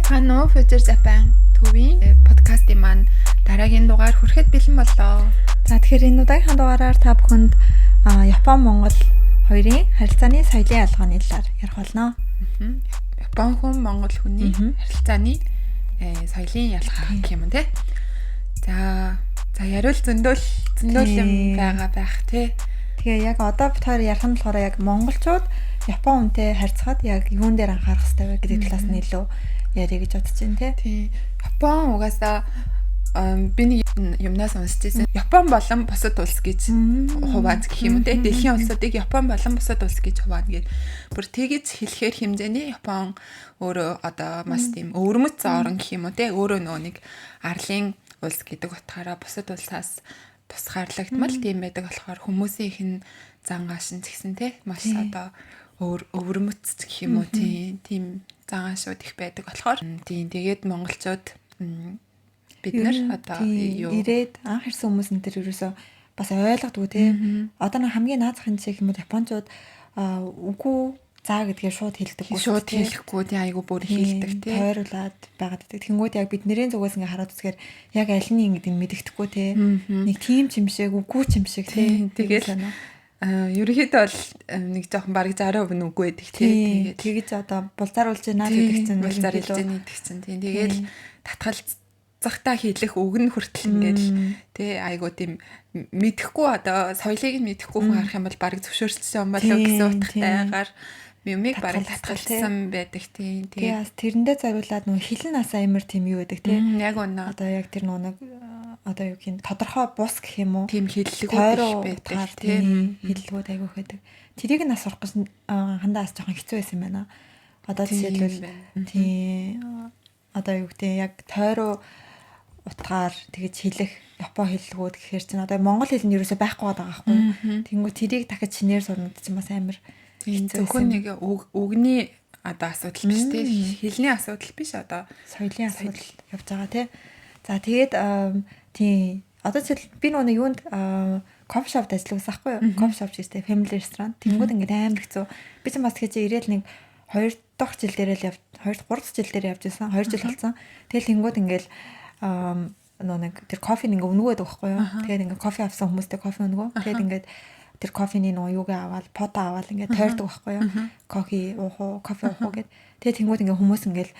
Тано Future Japan төвийн подкастын маань дараагийн дугаар хүрэхэд бэлэн боллоо. За тэгэхээр энэ удаагийн дугаараар та бүхэнд Япон Монгол хоёрын харилцааны соёлын ялгааны талаар ярих болно. Япон хүн Монгол хүний харилцааны соёлын ялгаа гэх юм те. За яриул зөндөл юм байгаа байх те. Тэгээ яг одоо бид хоёр ярих нь болохоор яг монголчууд Япон хүнтэй харьцахад яг юун дээр анхаарах хэрэгтэй вэ гэдэг талаас нь илүү ярих гэж бодож байна те. Тий. Япон угаасаа би нэг юмнаас сонсч байсан. Япон болон бусад улс гэж хувааж гэх юм те. Дэлхийн улсуудыг Япон болон бусад улс гэж хуваана гэд. Бүр тэгж хэлэхээр хэмжээний Япон өөрөө одоо маш тийм өвөрмөц орн гэх юм уу те. Өөрөө нөгөө нэг арлын улс гэдэг утгаараа бусад улсаас тусгаарлагдмал тийм байдаг болохоор хүмүүсийн их нь зангааш нь гэсэн те. Маш одоо өвөрмөц гэх юм уу тийм зангаашууд их байдаг болохоор тийм тэгээд монголчууд бид нар одоо юу ирээд анх ирсэн хүмүүс энэ төр ерөөсөө бас ойлгодгүй те. Одоо нэг хамгийн наазах энэ жишээ юм Япончууд үгүй заа гэдгээ шууд хэлдэггүй. Шууд хэлэхгүй тий айгу бүр хэлдэг тий. Тойруулаад байгаад байдаг. Тэнгүүд яг бид нэрийн зүгээс ингээ хараад үзэхээр яг аль нь ингэдэг мэддэхгүй те. Нэг тийм чимшээг үгүй чимшээг те. Тэгэл ерөнхийдөө бол нэг жоохон бараг 60% нь үгүй байдаг тий. Тэгэж одоо булзааруулж байна гэдэг чинь булзааруулж байна гэдэг чинь тий. Тэгэл татгалзахтаа хийлэх үг нь хүртэл ингээл тий айгу тийм мэдэхгүй одоо соёлыг нь мэдэхгүй хүн харах юм бол бараг зөвшөөрсөн юм болов гэсэн утгатайгаар юмыг бараг татгалцсан байдаг тий. Тэгээд тэрэндээ зориулаад нөгөө хилэн насаа амир тийм юу байдаг тий. Яг үнэ. Одоо яг тэр нөгөө одоо юу гин тодорхой бус гэх юм уу? Тийм хиллэгүүд байдаг тий. Хиллэгүүд айгуух байдаг. Тэрийг нь асуурах гэж хандаас жоохон хэцүү байсан юм байна. Одоо жишээлбэл тий одоо юу гэдэг яг тойроо утгаар тэгэж хэлэх Япон хэллэгүүд гэхээр чинь одоо монгол хэл нь ерөөсөй байхгүй байгаа байхгүй. Тэнгүү тэрийг дахиж шинээр сурнууд чинь бас амар зөвхөн нэг үгний одоо асуудал биш тий. Хэлний асуудал биш одоо соёлын асуудал явж байгаа тий. За тэгээд тий одоо жишээл би нөгөө юунд кофе шопд ажилласан байхгүй юу? Кофе шоп гэжтэй family restaurant. Тэнгүүд ингээд амар хэцүү. Би ч бас тэгэж ирээл нэг 2 дахь жил дээр л 2 3 жил дээр явж байсан. 2 жил болсон. Тэгэл тэнгүүд ингээд нэг тэр кофег ингээ өнгөөд байхгүй юу? Тэгээд ингээ кофе авсан хүмүүстэй кофе өнгөө. Тэгээд ингээ тэр кофений нөгөө юугаа аваад пото аваад ингээ тойрдог байхгүй юу? Кофе уух уу, кофе уух уу гэд. Тэгээд тэнгүүд ингээ хүмүүс ингээл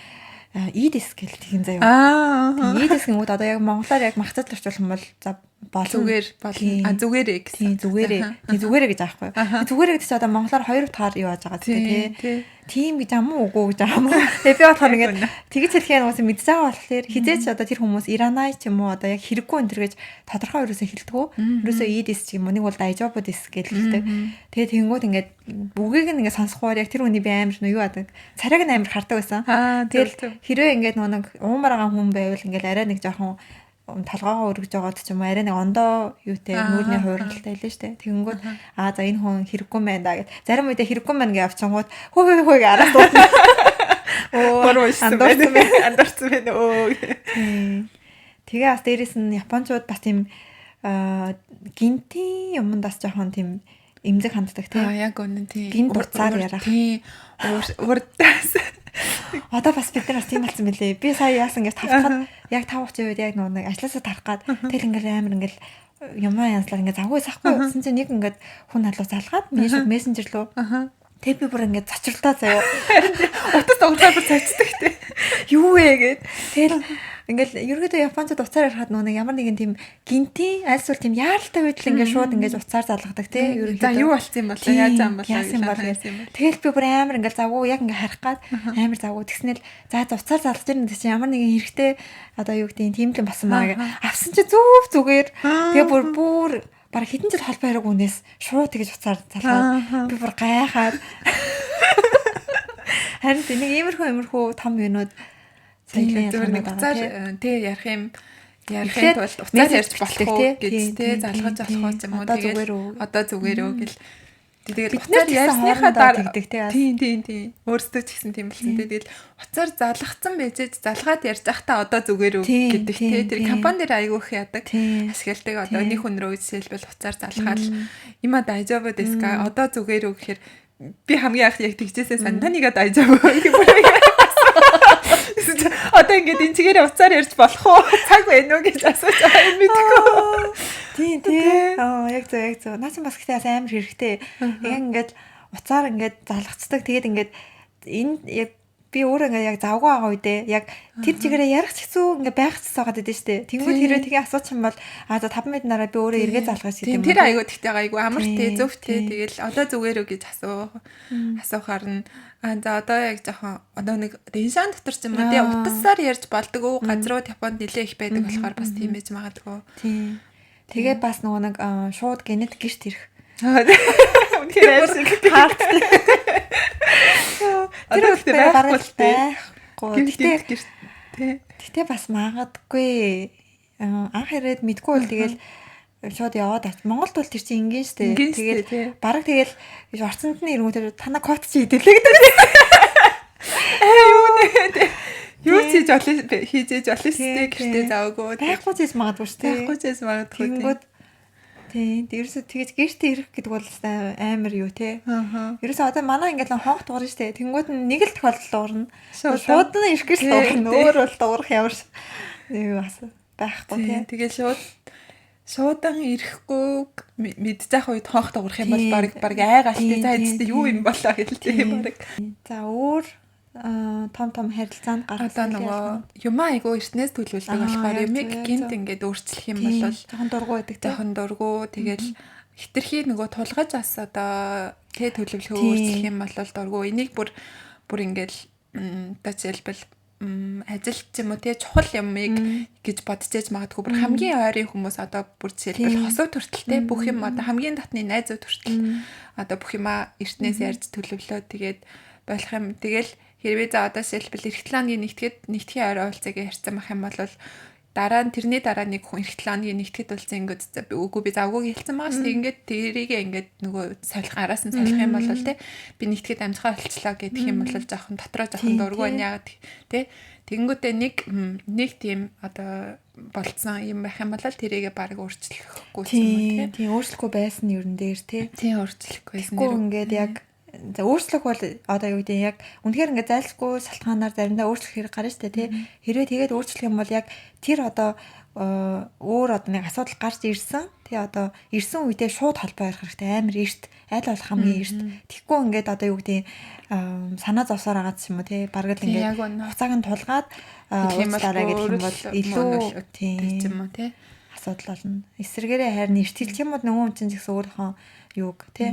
идис гэл тэгин заяа. Идис гингүүд одоо яг монголоор яг махцад орчуулах юм бол за зүгээр зүгээрээ гэсэн. Зүгээрээ гэж аахгүй. Зүгээрээ гэдэг чинь одоо монголоор 2 утгаар юу ааж байгаа тий. Тийм гэж амуу үгүй гэж амуу. Тэгээ би болохоор ингээд тэгж хэлэх юм уус мэдж байгаа болохоор хизээч одоо тэр хүмүүс иранай ч юм уу одоо яг хэрэггүй энэ төр гэж тодорхой өрөөсөө хэлдэг. Өрөөсөө идис ч юм уу нэг бол дайжобо дис гэж хэлдэг. Тэгээ тэнгууд ингээд бүгийг нь ингээд сонсохоор яг тэр хүний би амар юу адаг. Царайг нь амар хардаг байсан. Тэгэл хэрвээ ингээд нэг уумар байгаа хүн байвал ингээд арай нэг жоохон талгаагаа өргөж байгаад ч юм уу арай нэг ондоо юутэй нүүрний хууралтай байлаа штэ. Тэгэнгүүт за энэ хүн хэрэггүй мэн да гэд. Зарим үедээ хэрэггүй мэн гэж авчингууд хөөе араас дуусна. Андуурсан байна өө. Тэгээ бас дээрэс нь японочууд бас тийм гинти юмдаас жоохон тийм эмзэг ханддаг тий. Яг үнэн тий. Гинт урцаар ярах. Тий. Урдаас одоо бас бид нар тийм болсон мөлий. Би сая яасан гэж тавтахад яг 5:30 үед яг нэг ажилласаа тарах гад тэгэл ингээл амар ингээл юмаа янзлаар ингээд завгүй сахгүй гэсэн чинь нэг ингээд хүн хадлуу залгаад мессенжер руу тэг би бүр ингээд зочрлоо заяа. Утас угтаа бүр цавцдаг те. Юу вэ гэд. Тэгэл ингээл ерөөдөө японцод уцаар ярахад нэг ямар нэгэн тийм гинти альсвал тийм яаралтай байдал ингээд шууд ингээд уцаар залгадаг те. За юу болцсон юм бол яаж юм бол тэгэл би бүр амар ингээд завгүй яг ингээд харах гад амар завгүй тэгснэл за уцаар залгаж ирнэ гэсэн чинь ямар нэгэн хэрэгтэй одоо юу гэдэг тийм л басан маа гэ. Авсан чи зүгээр тэгээ бүр бараг хэдэн жил холбоо хэрэг үнээс шууд тэгж уцаар залгаад би бүр гайхаад харин нэг иймэрхүү том юмнууд зөвхөн нэг уцаар тий ярих юм тулд уцаар ярьж болох уу гэж тий залгаж болох юм уу тэгээд одоо зүгээр үү гэл тэгэл уцаар ярьсныхаа дараа тий өөрсдөө ч гэсэн тийм болсон тий тэгэл уцаар залгацсан байжээж залгаад ярьж байхдаа одоо зүгээр үү гэдэг тий тэр компани дээр айгүйх яадаг ашигладаг одоо нэг хүн рүү жишээлбэл уцаар залгаад има дайжобо дэска одоо зүгээр үү гэхээр би хамгийн анх яг тэгжээсээ сан танига дайжобо гэх юм гэсэн чинь одоо ингээд энэ чигээрээ уцаар ярьж болох уу? Цаг байна уу гэж асууж байгаа юм мэдгүй. Тийм. Яг зөв. Наач бас гэхдээ бас амар хэрэгтэй. Яг ингээд уцаар ингээд залгацдаг. Тэгээд ингээд энэ яг би өөрөө ингээд яг завгүй байгаа үедээ яг тэр чигээрээ ярих хэцүү ингээд байх хэцүү байгаад байдаг шүү дээ. Тэнгүүд хэрвээ тэгээ асуучих юм бол за 5 минут нараа би өөрөө эргээ залгаж гэдэг юм. Тэр айгуу тэгтээ айгуу амартэй зөвхтэй тэгэл одоо зүгээр үү гэж асуухаар нь за одоо яг жоохон одоо нэг реншан дотор ч юм уу тий утасаар ярьж болдог уу газрууд Японд нэлээ их байдаг болохоор бас тийм байж магадгүй. Тийм. Тэгээд бас нөгөө нэг шууд генет гэрт ирэх. Үнэхээр айшиг харт. Тэр үстэй байхгүй. Гэтэ бас магадгүй анх ирээд мэдгүй бол тэгэл шууд яваад ач. Монголд бол тэр чинь ингийн штэ. Тэгээд бараг тэгэл орцонд нь ирэнгүүт танаа кот чи хэдэлээ гэдэг. Юу хийж болно штэ гэртээ заваагүй. Байхгүй зэс магадгүй штэ. Тийм. Ерөөсө тэгэж гэртээ ирэх гэдэг бол амар юу те. Ерөөсө одоо манай ингээд л хонх дуурна штэ. Тэнгүүд нэг л тохиолдол дуурна. Шууд нь ирэх гэж дуурна. Өөр бол дуурах ямар юу бас байхгүй те. Тэгээ шуудан ирэхгүй мэдж заах үед хонх дуурах юм бол баг айгаалтай зайцтай юу юм болоо хэлтэй баг. За өөр том харилцаанд гарах одоо нөгөө юм айгу эртнээс төлөвлөдөг болохоор юмыг гинт ингээд өөрчлөх юм бол жоохон дургу байдаг жоохон дургу тэгэл хитрхи нөгөө тулгаж бас одоо төлөвлөхөө өөрчлөх юм бол дургу энийг бүр ингээд одоо жишээлбэл ажил ч юм уу чухал юмыг гэж бодчихэж магадгүй бүр хамгийн ойрын хүмүүс одоо бүр жишээлбэл хосуу төртөлтэй бүх юм одоо хамгийн татны найзууд төртөл одоо бүх юма эртнээс ярьж төлөвлөө тэгээд болох юм тэгэл хэрвээ за одоо жишээлбэл эх 7 хоногийн нэгтгэхийн ойрын уулзаагаа ярьсан байх юм бол тэрний дараа нэг хүн эх 7 хоногийн нэгтгэд уулзсан ингээд үгүй би завгүй хэлсэн байгаа шүү ингээд тэрийг ингээд нөгөө солих араас нь солих юм бол те би нэгтгэд амжихаа болчлаа гэдэг юм бол жоохон дотроо жоохон дургүй яагаад те тэгэнгүүтээ нэг тийм одоо болцсон юм байх юм бол тэрийгээ баг өөрчлөхгүй юм тийм өөрчлөхгүй байсан юм дээр те тийм өөрчлөхгүй байсан нэр ингээд яг за өөрчлөх бол одоо юу гэдэг яг үнэхээр ингээд зайлшгүй салтгаанаар заримдаа өөрчлөх хэрэг гарна шүү дээ тий. Хэрвээ тэгээд өөрчлөх юм бол яг тэр одоо өөр одоо нэг асуудал гарч ирсэн. Тий одоо ирсэн үедээ шууд холбоо ярих хэрэгтэй амар эрт аль болох хамгийн эрт. Тэгэхгүй ингээд одоо юу гэдэг санаа зовсоор агаад юм уу тий. Бараг л ингээд хуцааг нь тулгаад уучлаарай гэх юм бол илүү тий юм уу тий. Асуудал болно. Эсвэргээрээ харин эрт хэлчих юм бол нөгөө хүн чинь гэсэн өөрийнхөө юуг тий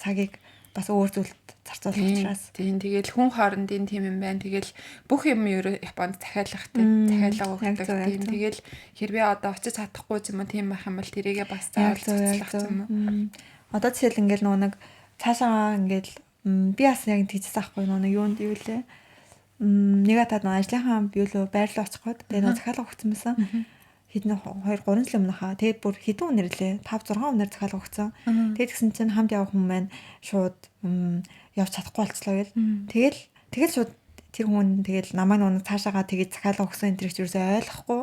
цагийг бас өөр зүйлд зарцуулах учраас тийм тэгэл хүн хоорондын тийм юм байна. Тэгэл бүх юм Японд захиалгатай захиалга өгдөг тийм тэгэл хэрвээ одоо очиж чадахгүй юм тийм байх юм бол тэрийгээ бас заавал зурцлах юм уу. Одоо жишээл ингээл нөгөө нэг цаашаа ингээл би бас яг тийжсэн ахгүй нөгөө юунд юу лээ нэг атад ажлынхаа юу лөө байрлал очих гээд тэгээ нөгөө захиалга өгсөн байсан. Хэдэн 2 3 жил өмнөхаа тэгээд бүр хэдэн үнэрлээ 5 6 үнээр захиалга өгсөн. Тэгээд тэгсэн чинь хамт явах хүн маань шууд явж чадахгүй болцлоо гэл. Тэгэл шууд тэр хүн тэгэл намайг нэг цаашаага тэгээд захиалга өгсөн энэ төрч юусоо ойлгохгүй.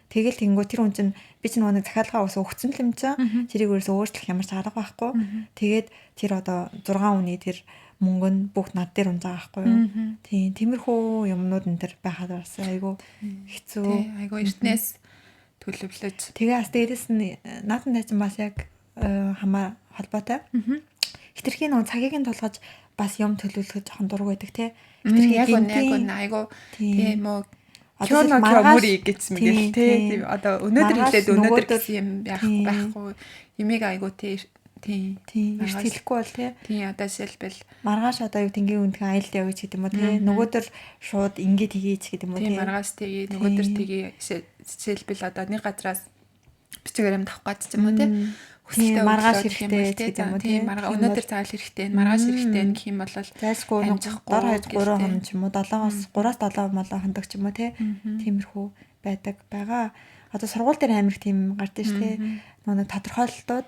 Тэгэл тэнгүү тэр хүн чинь би чинь нэг захиалга өгсөн юм чинь тэрийг ерөөсөө өөрчлөх ямар ч арга байхгүй. Тэгээд тэр одоо 6 үний тэр мөнгө нь бүгд над дээр унж байгаа байхгүй юу. Тийм тиймэрхүү юмнууд энэ төр байхад бас айгүй хэцүү. Айгүй эртнээс төлөвлөж. Тэгээ бас дээрэс нь наадам тайзан бас яг хамаа холбоотой. Хитрхийн нөгөө цагийг нь тулгаж бас юм төлөвлөхөд жоохон дург байдаг те. Яг айгу тийм үү. Кёно кёмури гэж мэгэл те. Одоо өнөөдөр хэлээд өнөөдөр гэсэн юм байхгүй. Юмыг айгу тийм эрт хэлэхгүй бол те. Тийм одоо жишээлбэл маргааш одоо юу тэнгийн үндхэн аялд явж гэдэг юм уу те. Нөгөөдөр шууд ингээд хийгээч гэдэг юм уу те. Тийм маргааш тэгээ нөгөөдөр тэгээ жишээлбэл одоо нэг газраас бичгээр юм тавах гэж юм уу те. Хүсэлтэй маргааш хэрэгтэй гэдэг юм уу тийм маргааш өнөөдөр цаал хэрэгтэй маргааш хэрэгтэй гэх юм бол зайлшгүй дор хаяж 3 хон ч юм уу 7-оос 3-7 молоо хондог ч юм уу те. Тиймэрхүү байгаа. Одоо сургууль дээр амирх тийм гардаг шүү дээ. Нэг тодорхойлолтууд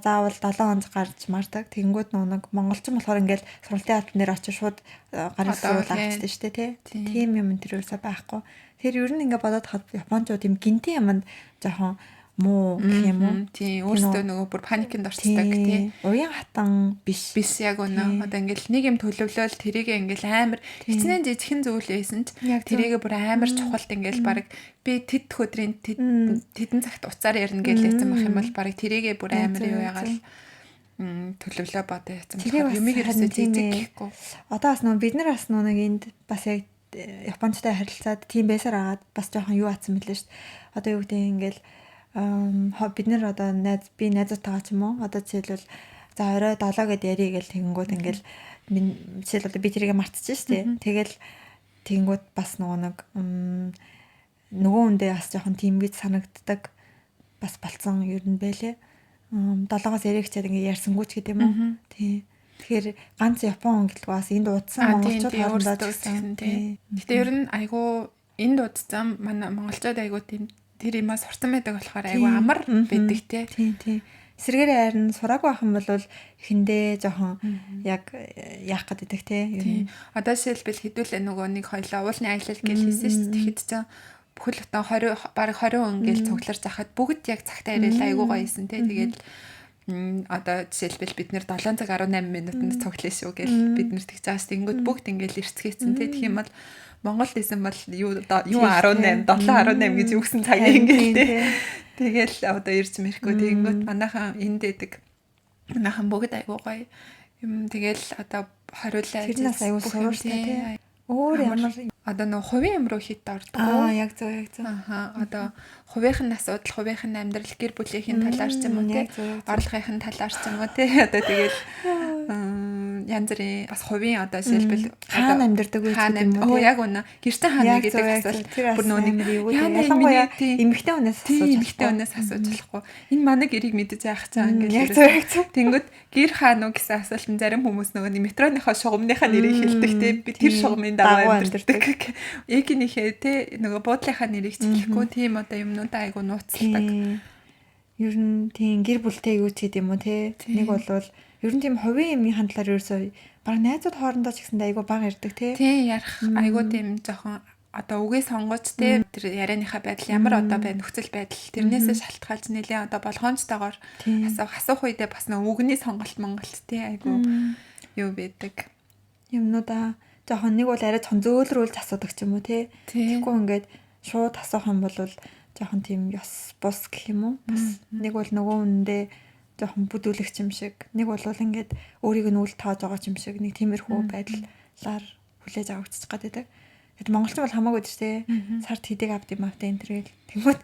заавал 7 хоног гарч мардаг. Тэгэнгүүт нэг монголчин болохоор ингээл сургуулийн албан дээр очиж шууд гарын сургууль авчдаг шүү дээ тий. Тийм юм энэ төрөөсөө байхгүй. Тэр ер нь ингээ бодоод хад японочууд юм гинтийн юмд жоохон муу гэх юм уу. Тийм өөртөө нөгөө бүр паникнд орцдог тий. Уян хатан биш. Биш яг өнөө. Одоо ингээл нэг юм төлөвлөөл тэрийг ингээл амар хичнээн жижигхэн зүйл байсан ч тэрийг бүр амар чухалд ингээл баг би тэд өдрийн тэдэн цагт уцаар ярина гэж ярьсан байх юм бол баг тэрийгээ бүр амар юу ягаал төлөвлөө бодоо яцсан байх. Юмыг ерөөсөө жижиг гэхгүй. Одоо бас нөгөө бид нар бас нөгөө энд бас яг Японцтай харилцаад тийм байсаар агаад бас жоохон юу атсан мэлээ шүү дээ. Одоо юу гэдэг ингээл бид нар одоо би найзуудтайгаа ч юм уу одоо жишээлбэл за орой 7 гэд ярий гэл тэгэнгүүт ингээл жишээлбэл би тэрийг мартчихсан шүү дээ. Тэгэл тэгэнгүүт бас нөгөө үндэ бас жоохон тийм гэж санагддаг бас болцсон ер нь байлээ. 7-оос яригчаад ингээ ярьсангүй ч гэдэм үү. Тийм. Тэгэхээр ганц Япон гэлгүй бас энд удсан монголчууд хоорондоо гэсэн тийм. Гэтэ ер нь айгүй энд удсан манай монголчууд айгүй тийм тэр юмаа сурсан байдаг болохоор айгүй амар байдаг те. Тийм. Эсвэргээрээ харин сураагүй байх юм бол эхэндээ жоохон яг яах гэдэг те. Тийм. Одоо жишээлбэл хэдүүлээ нөгөө нэг хоёлоо уулны аялал гэж хэлсэн шүү дээ. Тэгэхэд ч бүхэл бүтэн 20 бараг 20 хүн гээл цугларч ахад бүгд яг цагтаа ирэл айгүй гоёсэн те. Тэгээд одоо жишээлбэл бид нэр 7 цаг 18 минутанд цуглаа шүү гэл бид нэр тэгж байгаас тэнгүүд бүгд ингээл ирцгээсэн те. Тэгэх юм бол Монголд исэн бол юу 18 7:18 гэж үгсэн цаг ингээл те. Тэгэл одоо ирж мэрхгүй тэнгүүд манайхан энд дэдэг. Манайхан бүгд айгүй гоё юм тэгэл одоо хориулаа. Тэрнээс айгүй суралцтай те. Өөр ямар одоо нөгөө хувийн юм руу хит ордог. Яг зөв. Одоо хувийнх нь асуудал, хувийнх нь амьдрал, гэр бүлийнхэн талаар ч юм уу те. Орлогын талаар ч юм уу те. Одоо тэгэл янз бүрийн бас хувийн одоо жишээлбэл хаана амьдардаг вэ гэдэг юм уу? Яг үнэ. Гэртээ хаана гэдэг асуулт. Бүр нөгөө ялангуяа эмэгтэй хүнээс асууж болохгүй. Энэ манай гэрийг мэдэж яах чаа ингээл. Тэнгүүд гэр хаана уу гэсэн асуулт нь зарим хүмүүс нөгөө метроныхоо шугамныхаа нэрийг хэлдэг те. Би тэр шугамын дагуу амьдардаг. Эгнийхээ те нөгөө буудлынхаа нэрийг ч хэлэхгүй тийм одоо юмнуудаа айгу нууцлдаг. Ер нь тийм гэр бүлтэй юу ч гэдэм юм уу те. Нэг болвол ер нь тийм хувийн юмны хандлаар ерөөсөө баг найзууд хоорондоо ч гэсэндээ айгу бага ярддаг те. Тийм ярих айгу тийм жоохон одоо үгээ сонгож те тэр ярианыхаа байдал ямар одоо бай нөхцөл байдал тэрнээсээ шалтгаалж нэлээ одоо болгоомжтойгоор асуух үедээ бас нөгөө үгний сонголт Монголд те айгу юу байдаг юмнуудаа жоохон нэг бол арай жоохон зөөлрүүлж асуудаг ч юм уу те. Тэгэхгүй ингээд шууд асуух юм бол жоохон тийм ёс бус гэх юм уу? Бас нэг бол нөгөө үндэ жоохон бүдүүлэгч юм шиг, нэг бол ингээд өөрийг нь үл тоож байгаа юм шиг нэг тиймэрхүү байдлаар хүлээж авагдчих гад байдаг. Тэгэд монголчин бол хамаагүй дээ те. Сард хэдэг авд юм авт энэ төрөл. Тэгмээд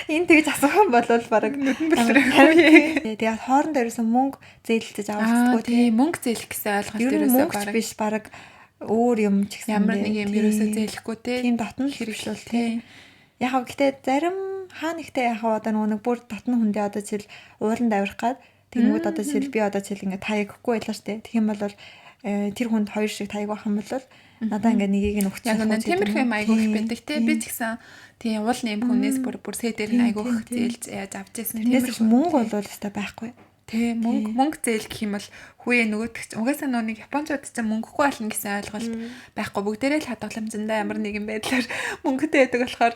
энэ тэгж асуух юм бол баг нүдэн бэлрэх. Тэгээд хоорондоо ерөөсөн мөнгө зээлдэж авчихдаггүй те. Мөнгө зээлэх гэсэн ойлголт ерөөсөө баг биш баг өөр юм ч гэсэн ямар нэг юм ерөөсөө зээлэхгүй те. Тийм дотн хэрэгжүүл те. Яг гэхдээ зарим хаа нэгтэй яг одоо нэг бүр дотн хүндээ одоо жишээл ууланд авирах гад тэгмүүд одоо жишээл би одоо жишээл ингээ таяггүй байлаа штэ. Тэгэх юм бол тэр хүнд хоёр шиг таяг байх юм бол надаа ингээ нэгийг нь өгч байгаа. Тиймэрхүү юм айгуух байдаг те. Би ч гэсэн тийм уулын юм хүнээс бүр сэтээр нь айгуух зээлж яаж авч ирсэн. Тэрнээс мөнгө бол өстой байхгүй. Тэ мөнгө зээл гэх юм бол хүүе нөгөөдч угаасаа нэг японочууд ч мөнгөгүй болно гэсэн ойлголт байхгүй. Бүгдээрээ л хадгаламжиндаа ямар нэгэн байдлаар мөнгөтэй байдаг болохоор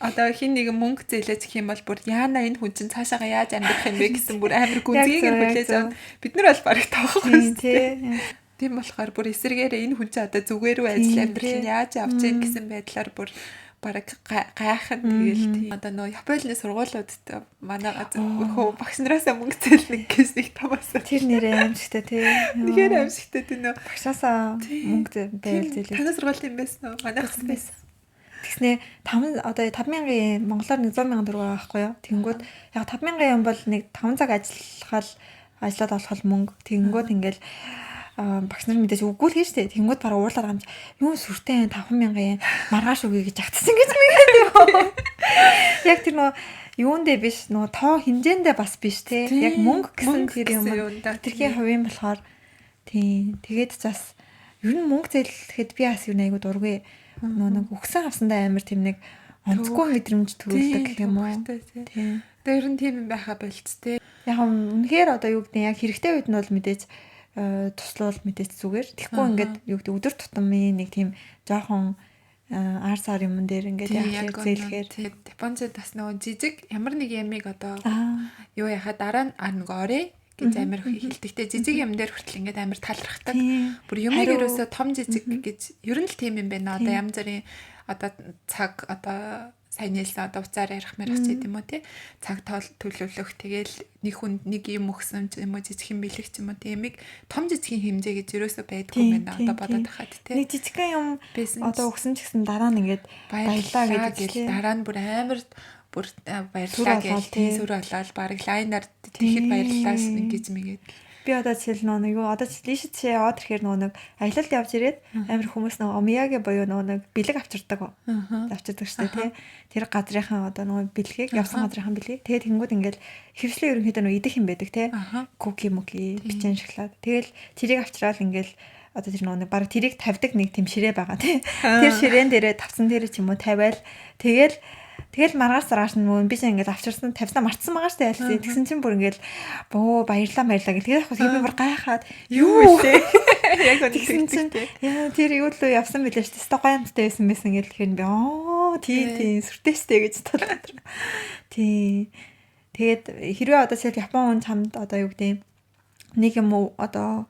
одоо хин нэгэн мөнгө зээлэж гэх юм бол бүр яана энэ хүн чинь цаашаага яаж амьдрах юм бэ гэсэн бүр амар гүнзгийгээр хүлээж аваад бид нар бол барыг тоохгүй тийм. Тийм болохоор бүр эсэргээрээ энэ хүн чинь одоо зүгээр үү ажил амьдрал нь яаж авч ийн гэсэн байдлаар бүр бараг гайхаад тэгэл тийм одоо нөө Японы сургуулиудад манай хөө багш нараасаа мөнгө зээлнэ гэсэн их тамаасаа тэр нэрээ аимшигтай тий. Тэгэхээр аимшигтай тий нөө багшаасаа мөнгө байвал зээлээ. Танай сургууль юм байсан уу? Манайх байсан. Тэгснэ 5 одоо 5,000 монголоор 100,000 төгрөг байгаа байхгүй юу? Тэнгүүд яг 5,000 юм бол нэг 5 цаг ажиллаад олох мөнгө. Тэнгүүд ингээл багш нар мэдээж үгүй л хийн штэ. Тэнгүүд бараг уурлаад гамж юу сүртэй 5,000 маргааш өгье гэж агтсан гэж мэгээд юм. Яг тэр нөө юундээ биш нөө тоо хэмжээндээ бас биш те. Яг мөнгө гэсэн тэр юм. Тэрхийн хувийн болохоор тийм. Тэгээд бас ер нь мөнгө зээлэхэд би бас юу айгуу дургүй. Нөө нэг өгсөн авсандаа амар тийм нэг онцгүй мэдрэмж төрүүлдэг гэх юм уу. Тийм. Тэр нь тийм юм байхаа болц те. Яг үнэхээр одоо юу гэдэг яг хэрэгтэй үед нь бол мэдээж туслуул мэдээж зүгээр. Тэгэхгүй ингээд юу гэдэг өдөр тутмын нэг тийм жоохон арсаар юм дээр ингээд яг зээлхээр Японцод бас нөгөө жижиг ямар нэг ямиг одоо юу яхаа дараа нь нөгөө орой гэж амар хэлдэгтэй жижиг юм дээр хүртэл ингээд амар талархдаг. Бүр юмыг ерөөсөө том жижиг гэж ер нь л тийм юм байна. Одоо янз бүрийн одоо цаг одоо сайн нэлсэн одоо уцаар ярих мэрх ч гэдэм үү те цаг төлөвлөх тэгэл нэг хүнд нэг юм өгсөн ч юм уу жижиг юм бэлэг ч юм уу тийм том жижигхэн хэмжээ гэж ерөөсөө байдгүй юм байна одоо бодоод байхад те нэг жижигхэн юм одоо өгсөн ч гэсэн дараа нь ингээд баярлаа гэж дараа нь бүр амар бүр баярлаа гэж сүр болоод баг лайнаар тэгэхэд баярлалаа гэж мэгээд би одоо жишээл нэг юу одоо лишэд яваад ирэхээр нэг аялалд явж ирээд амар хүмүүс нэг омиягийн буюу нэг бэлэг авчирдаг шүү дээ тий тэр газрынхаа одоо нэг бэлгийг явсан газрынхаа бэлгийг тэгээд тэнгууд ингээл хөвслээ ерөнхийдөө нэг идэх юм байдаг тий куки муки бичэн шоколад тэгэл тэрийг авчраад ингээл одоо тэр нэг баг тэрийг тавьдаг нэг тийм ширээ байгаа тий тэр ширээн дээрээ тавцсан дээр ч юм уу тавиал тэгэл маргааш нь мөн би ч ингээд авчирсан тавьсан мартсан байгаа штэ айлс. Тэгсэн чинь бүр ингээд бөө баярлаа гэх. Тэгээд яг би бүр гайхаад юу вэ? Яг тэгсэн чинь яа тэр юу л явсан билээ штэ. Стокгоомстэй байсан ингээд тэгэхээр би тий сүртэстэй гэж бодлоо. Тий. Тэгээд хэрвээ одоо жишээл Япон хүн чамд одоо юу гэдэг нэг юм уу одоо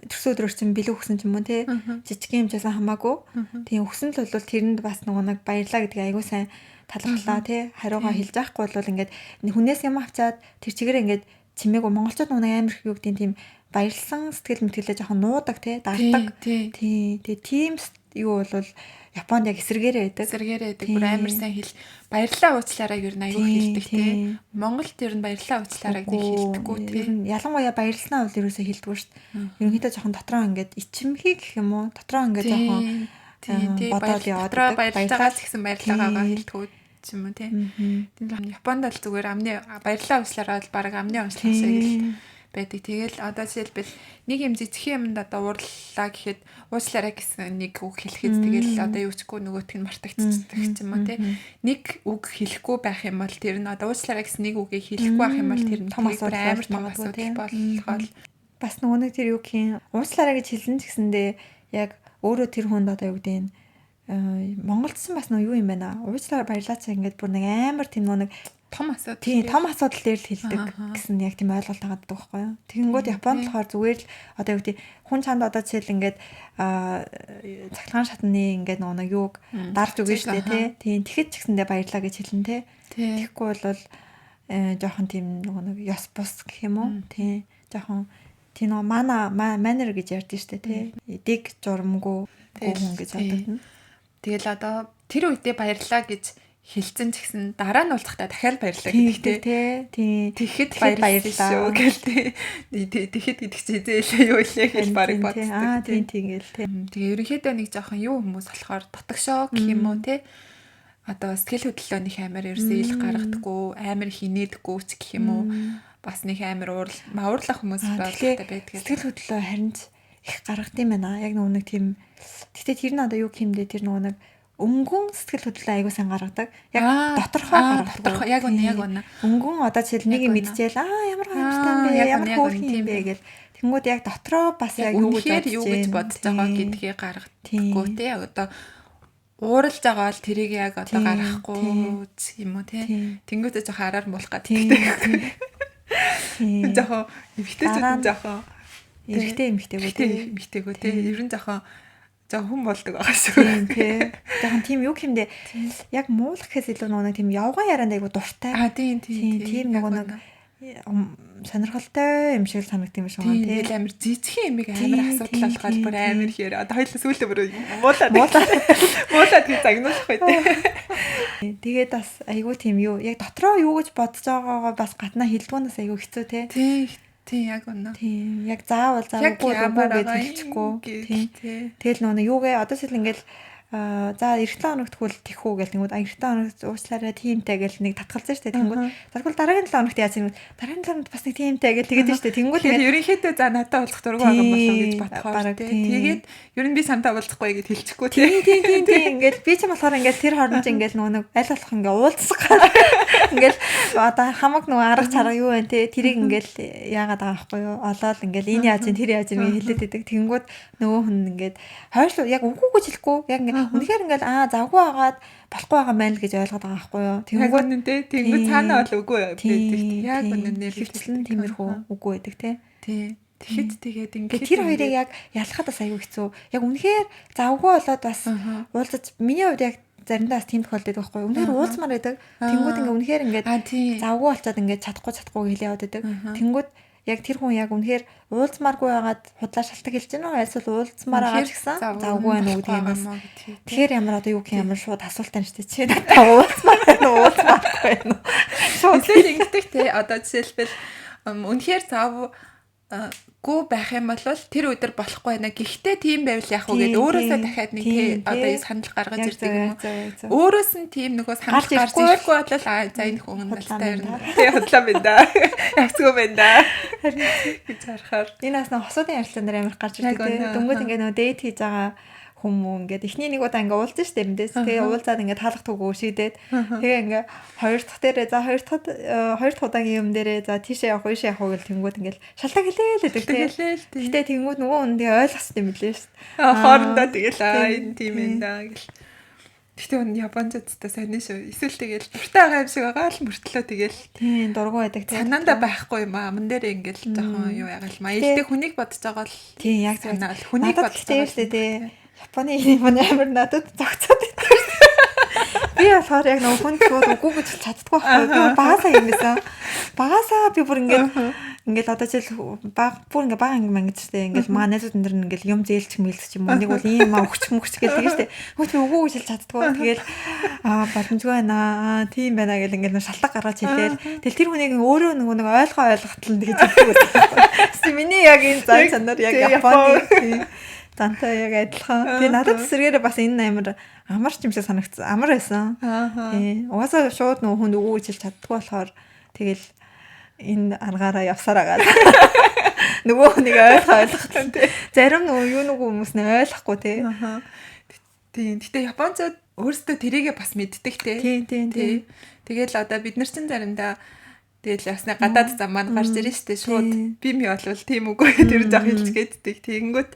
төрсөн өдрөөр чинь бэлэг өгсөн ч юм уу тий жижиг юм часан хамаагүй. Тийм өгсөн л бол тэрэнд бас нэг баярлаа гэдэг айгуу сайн талархлаа тий хариугаа хэлж байхгүй бол ингээд хүнээс юм авчаад тэр чигээр ингээд чимээгүй монголчууд нэг амар юу гэдэг тийм баярлсан сэтгэл мэтгэлээ жоохон нуудаг тий дагдаг тий тэгээ тийм юу бол Японд яг эсэргээрээ байдаг бүр амар сайн хэл баярлаа уучлаарай ер нь аюу хэлдэг тий Монголд ер нь баярлаа уучлаарай нэг хэлдэггүй тий ялангуяа баярлснаа бол ерөөсөө хэлдэггүй шүү дээ ерөнхийдөө жоохон дотроо ингээд ичимхий гэх юм уу дотроо ингээд жоохон бодоод яваад баярлалаа гэсэн баярлалаагаа хэлдэг юм уу тий. Тийм Японд л зүгээр амны баярлалаа уучлаарай бол баг амны уучлаарай байдаг. Тэгэл одоо жишээлбэл нэг юм жижиг юмд одоо уурлаа гэхэд уучлаарай гэсэн нэг үг хэлэхэд тэгэл одоо юу чгүй нөгөөтг нь мартагдчихдаг юм уу тий. Нэг үг хэлэхгүй байх юм бол тэр нь одоо уучлаарай гэсэн нэг үгийг хэлэхгүй байх юм бол тэр нь амар том асуудал болгоод бас нөгөө нэг тэр юу гэх юм уучлаарай гэж хэлсэн ч гэсэндээ яг өөрөө тэр хүнд одоо юу гэдэг нь Монголдсан бас нэг юу юм байна. Уучлаарай баярлаач ингээд бүр нэг амар тийм нэг том асуудал. Тийм том асуудал дээр л хэлдэг гэсэн яг тийм ойлголт байгаа даа байхгүй юу. Тэгэнгүүт Японд болохоор зүгээр л одоо юу гэдэг хүн чанд одоо жишээл ингээд цахилгаан шатны ингээд нэг юуг дарж өгнө шүү дээ тий. Тийм тэгэхэд ч гэсэндээ баярлаа гэж хэлнэ тий. Тэгэхгүй бол жоохон тийм нэг ёс бус гэх юм уу тий. Жоохон тийм нэг манер гэж ярьдэн шүү дээ тий. Дэг журамгүй хүн гэж боддог. Тэгэл одоо тэр үедээ баярлаа гэж хэлцэн ч гэсэн дараа нь уулзахдаа дахиад баярлаа гэдэг тий. Тэгэхэд баярлаа гэл тий. Тэгэхэд гэдэг чи зээлээ юу илээ гэж барыг боддог. Тийм гээл тий. Тэгээ ерөнхийдөө нэг жоохон юу хүмүүс болохоор дотогшоо гэх юм уу тий. Одоо сэтгэл хөдлөлөө нэг амар ерөөсөө ил гаргадаггүй, амар хинээдэггүй ч гэх юм уу. Бас нэг амар уурлах хүмүүс байдаг. Сэтгэл хөдлөлөө харин их гаргад юм байна. Яг нэг тийм гэхдээ тэр нь одоо юу гэмдэ тэр нэг өнгөн сэтгэл хөдлөлөө аягүй сан гаргадаг. Яг доторхой яг үнэ. Өнгөн одоо жишээл нэг юм мэдчихэл ямар харамстай юм бэ? Ямар хөөрхөн юм бэ гэл. Тэнгүүд яг дотроо бас яг юу гэж бодож байгаа гэдгийг гаргадаггүй те. Одоо ууралж байгаа бол тэрийг яг одоо гаргахгүй юм уу те. Тэнгүүдээ жоохон араар муулах гэдэг. Жоохон эмхтэйчүүд жоохон эрэгтэй эмхтэйгөө те. Ер нь жоохон хүн болдог байгаа шүү. Тийм. Жоохон тийм юу гэмдэ яг муулах гэхээс илүү нэг тийм явган ярианд айгу дуртай. Тийм. Тийм нэг сонирхолтой юм шиг санагдсан юм шиг байна тий. Тэгэл амар жижигхэн юмыг амар асуудал болохоор бүр амар ихээр одоо хоёулаа сүүлдээ бүр муулаад гэж загнуулах бай тий. Тэгээд бас айгүй тийм юу яг дотроо юу гэж бодож байгаагаа бас гаднаа хэлдгүүнээс айгүй хэцүү тий. Тийм яг үнэ. Тийм яг заавал гэж хэлчихгүй. Тийм. Тэгэл нөгөө юугээ одоо шил ингээл за 9 хоногт хөл тэхүү гэл тэнгууд 9 хоногт уучлаарай тиймтэй гэл нэг татгалзсан шүү дээ тэнгууд тэгвэл дараагийн 7 хоногт яаж юм дараагийн 7 хоногт бас нэг тиймтэй гэл тэгээд шүү дээ тэнгууд тэгээд ерөнхийдөө за надад уулзах дургүй байгаа болов гэж бодхоор тэгээд ер нь би сантаа уулзахгүй гэж хэлчихгүй тийм ингээл би ч болохоор ингээл тэр хооронд ингээл нөгөө аль болох ингээ уулзах ингээл одоо хамаг нөгөө арга чарга юу вэ те тэрийг ингээл яагаад байгаа байхгүй юу олоод ингээл энэ яаж ин тэр яаж ин хэлээд идэг тэнгууд нөгөө хүн ингээд хойшлуу яг үгүй гэж хэлэхгүй яг ингээ Үнэхээр ингээл завгүй агаад болохгүй байгаа мэн л гэж ойлгоод байгаа байхгүй юу. Тэнгүүд тэнгүүд цаанаа бол үгүй байдаг. Яг үнэнээр хөвчлэн тиймэрхүү үгүй байдаг те. Тий. Тэгэхэд тэгээд ингээд тэр хоёрыг яг ялахад бас аюу хэцүү. Яг үнэхээр завгүй болоод бас уулзаж миний хувьд яг заримдаа бас тийм тохиолддог байхгүй юу. Үнэхээр уулзмаар байдаг. Тэнгүүд ингээ үнэхээр ингээд завгүй болцоод ингээд чадахгүй хэлээ яваад байдаг. Тэнгүүд яг тэр хүн яг үнэхээр уулзмааргүй байгаад худлаа шалтак хэлж байна уу? Альсвал уулзмаар байгаа ч гэсэн завгүй байна уу гэдэг юм бас. Тэгэхээр ямар одоо юу гэх юм шууд асуулт тань штэ чи надад уулзмаар байна уу? Уулзмааргүй байна уу? Шууд ингэдэг те. Одоо жишээлбэл үнэхээр гүү байх юм бол тэр өдөр болохгүй байна. Гэхдээ тийм байвал яах вэ гэдэг өөрөөсөө дахиад нэг одоо санал гаргаж ирдэг юм уу. Өөрөөс нь тийм нөгөө санал гарч ирэхгүй бол за энэ хүн настай ирнэ. Тэ худлаа байна да. Явцгүй байна да. Гэж харахаар энэ бас нэг хосуудын ярилцлага дээр амар гарч ирдэг те. Дөнгөж ингээ нөгөө дейт хийж байгаа хүмүүс ингээд эхний нэг удаа ингээ уулзсан шүү дээ мэдээс. Тэгээ уулзаад ингээ таалах түгөө шийдээд тэгээ ингээ хоёр дахь дээрээ за хоёр дахь удаагийн юм дээрээ за тийшээ явах ийшээ явах гэл тэнгууд ингээл шалтак хэлээд байдаг тий. Гэтэ тэнгууд нөгөө хүн тэгээ ойлгостой юм билээ шүү дээ. Хоорондоо тэгэл энэ тийм юм даа гэл. Гэтэ он японочдтай сайн шүү. Эсвэл тэгэл дуртай байгаа юм шиг байгаа л мөртлөө тэгэл тий дургу байдаг тий. Санаандаа байхгүй юм аа. Мөн дээр ингээл жоохон юу ягаал маялдаг хүнийг бодож байгаа л тий яг санаа л хүнийг бодож байгаа шүү дээ. Японы амар надад зогцоод байдаг. Би болохоор яг нөгөө хүн шууд үгүй гэж чаддгүй байхгүй. Би багасаа юм байсан. Багасаа би бүр ингээд одоо жишээл бүр ингээ бага анги мангиж штэ ингээл маа найзууд энэ ингээл юм зээлч мэлч юм уу нэг бол ийм өгч мөгч гэж тийм штэ. Хөөе би үгүй гэж чаддгүй. Тэгэл боломжгүй байна. Тийм байна гэл ингээл шалтак гаргаж хэлээл. Тэгэл тэр хүнийг өөрөө нэг ойлгохтол гэж хэлдэг. Миний яг энэ зан чанар яг Японы тантай яг адилхан. Тэгээ надад эсрэгээрээ бас энэ амарч юм шиг санагдсан. Амар байсан. Тий. Угаасаа шууд нөгөө хүнд өгөө гэж чаддгүй болохоор тэгэл энэ аргаараа явсараа гал. Нөгөө нэг ойлгох. Зарим нөгөө юу нэг хүмүүс нэ ойлгохгүй тий. Тийм. Гэтэ японцууд өөрсдөө тэрийгээ бас мэддэг тий. Тий. Тэгэл одоо бид нар чинь заримдаа тэгэл ясна гадаад зам маань гарч ирэн штэ шууд би ми болвол тийм үгүй тэр жах хэлцгээддэг. Тэгэнгүүт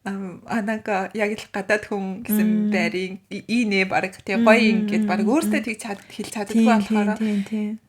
нэг яг л гадаад хүн гэсэн байрын инээ баг тий гоё ингээд баг өөртөө тэг хэлж чаддаггүй болохоор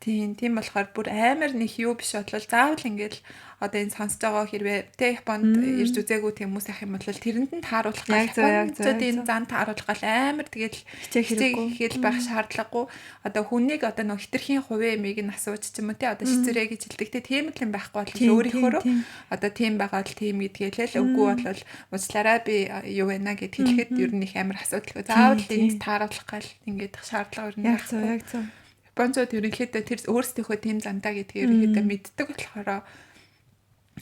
тийм болохоор бүр амар нэг юу биш бодлоо заавал ингээд одоо энэ сонсож байгаа хэрвээ тэ Японд ирж үзээгүй хүмүүс ах юм бол тэрэнд нь тааруулах гал Японцод энэ зан тааруулах гал амар тэгэл хичээл байх шаардлагагүй одоо хүнийг одоо нэг хитрхийн хувийн эмийг нь асууж ч юм уу тэ одоо шицэрэ гэж хэлдэг тэ тийм л юм байхгүй бол өөрийнхөө одоо тийм байгаа л тийм гэдгээл л үгүй бол уучлаарай би юу вэ на гэд хэлэхэд ер нь их амар асуудалгүй заавал энийг тааруулах гал ингээд шаардлага өрнө яг зөв Японцод ерөнхийдөө тэр өөрсдийнхөө тийм зандаа гэдгийг ерөнхийдөө мэддэг болохоор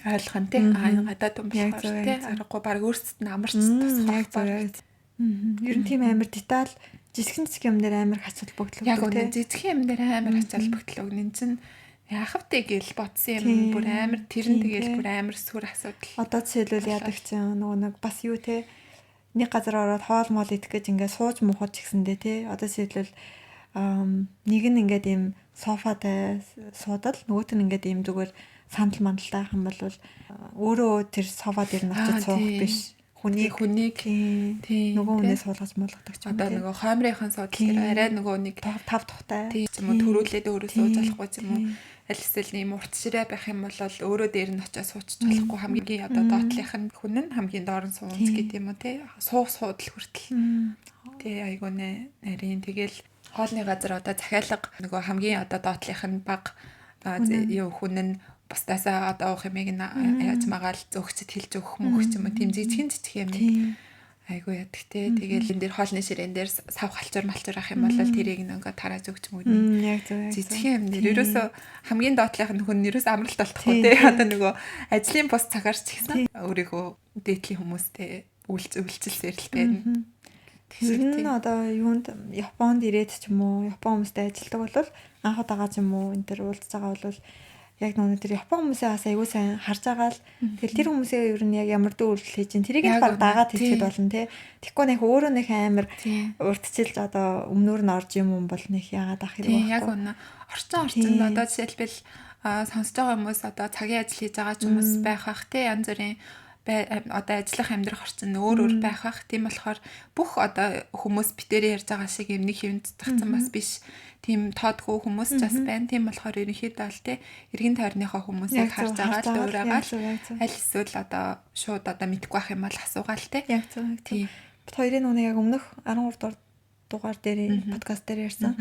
ойлгох тий гадаад юм болохоор тий аргагүй баг өөрсдөд нь амарч тусах баг. Ер нь тийм амар деталь жижигэн юм дээр амар хач холбогдлоо. Яг үнэ жижигэн юм дээр амар хач холбогдлоо. Нин чин яах вэ гэж бодсон юм бүр амар тэр нь тэгэл бүр амар сүр асуудал. Одоо жишээлбэл яадаг чинь нөгөө нэг бас юу те нэг газар ороод хоол моол идэх гэж ингээд сууж мухад ч гэсэндээ те одоо жишээлбэл нэг нь ингээд ийм софатай суудал нөгөөт нь ингээд ийм зүгээр сандал мандалтай ах юм бол өөрөө тэр софа дээр нь очиж суух биш хүнийг тийм нөгөө хүнээс суулгаж муулгадаг ч юм. Одоо нөгөө хоймрынхан суудлаар арай нөгөө нэг тав тухтай тийм юм төрүүлээд өөрөө сууж болохгүй ч юм уу. Аль эсвэл ийм урт ширээ байх юм бол өөрөө дээр нь очиж суучих болохгүй хамгийн одоо доотлынх нь хүн нь хамгийн доор нь сууц гэдэг юм уу те суудал хүртэл. Тэ айгуу нарийн тэгэл хоолны газар одоо захиалга нөгөө хамгийн одоо доотлынх нь баг юу хүн нь бусдаасаа одоо уух юмыг яаж магаал зөөгчд хэлж өгөх мөх ч юм уу тийм жижиг юм айгуу яддаг те тэгэл энэ дэр хоолны ширээн дээр сав халчуур ах юм бол тэрийг нөгөө тарааж өгч мөгнө жижиг юм нэр ерөөсө хамгийн доотлынх нь хүн ерөөсө амралт болтохгүй те одоо нөгөө ажлын бус цагаар ч гэсэн өөрийгөө дээдлийн хүмүүстэй үйлчилсээр л байна. Тэр нь одоо юунд Японд ирээд ч юм уу Япон хүмүүстэй ажилладаг бол анх удаага ч юм уу энэ төр уулзж байгаа бол яг нөгөө тэр Япон хүмүүсээ бас аягүй сайн харж байгаа л тэгэл тэр хүмүүсээ ер нь яг ямар дүү үйлдэл хийж ин тэрийг л баг дагаад хэлэхэд болно те. Тэгэхгүй нэг өөрөө нэг амар урдчилж одоо өмнөр нь орж юм бол нэг яагаад ах хэрэг байна. Яг үнэ. Орчинд одоо жишээлбэл сонсож байгаа хүмүүс одоо цагийн ажил хийж байгаа ч хүмүүс байх те янз бүрийн одоо ажиллах амьдрах орчин өөр байх бах. Тийм болохоор бүх одоо хүмүүс битээр ярьж байгаа шиг юм нэг хэвэнд татсан бас биш. Тийм тоодгүй хүмүүс ч бас байна. Тийм болохоор ерөнхийдөө л те эргэн тойрныхоо хүмүүсийг харж байгаа л өөрөөгөө аль эсвэл одоо шууд одоо мэдгүй ах юм бол асуугаал те. Яг зөв. Тийм. Бид хоёрын нүг яг өмнөх 13 дугаар дээр подкаст дээр ярьсан.